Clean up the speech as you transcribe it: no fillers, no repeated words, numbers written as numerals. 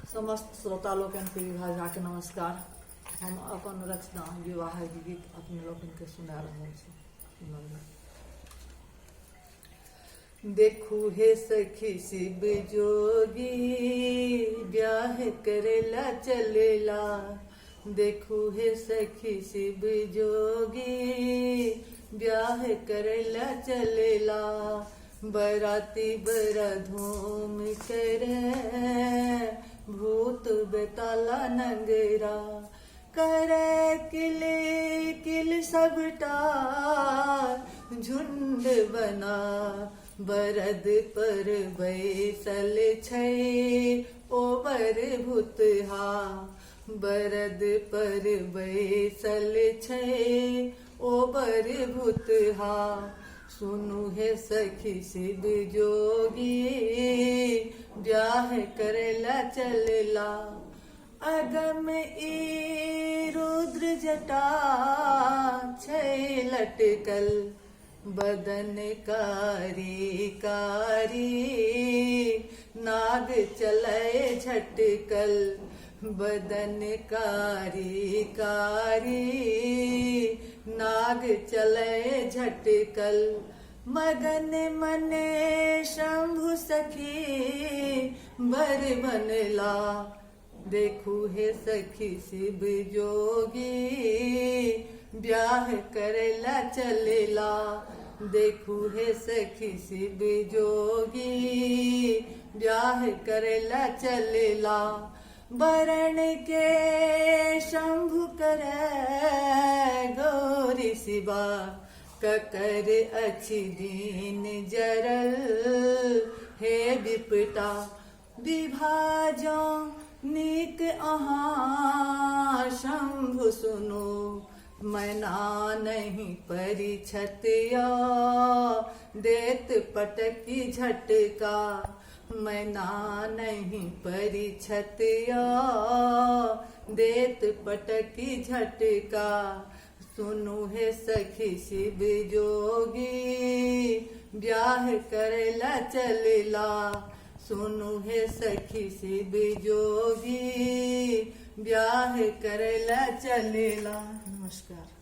समस्त श्रोता लोकन के विभाजा के नमस्कार। हम अपन रचना विवाह गीत अपने लोकन के सुना रहे छी। देखू हे सखी शिव जोगी ब्याह करेला चलेला। देखू हे सखी शिव जोगी ब्याह करेला चलेला। बराती बड़ा धूम करे भूत बेताला नंगरा। करे किले किल सबटा झुंड बना। बरद पर बैसल छै ओ बर भूतहा। बरद पर बैसल छै ओ बर भूतहा। सुनु हे सखी शिव जोगी ब्याह करेला चलेला। अगम ई रुद्र जटा छै लटकल। बदन कारी कारी नाग चले झटकल। बदन कारी कारी नाग चले झटकल। मगन मने शंभु सखी बर बनला। देखू हे सखी शिव जोगी ब्याह करेला चलेला। देखू हे सखी शिव जोगी ब्याह करेला चलेला। बरण के शंभु करे गौरी शिवा। ककर अच्छी दीन जरल हे विपटा। विभाजो नीक अहाँ शंभु सुनो। मैना नहीं परिछतिया देत पटकी झटका। मैना नहीं परिछतिया देत पटकी झटका। सुनु हे सखी शिव जोगी ब्याह करेला चलेला। सुनु हे सखी शिव जोगी ब्याह करेला चलेला। नमस्कार।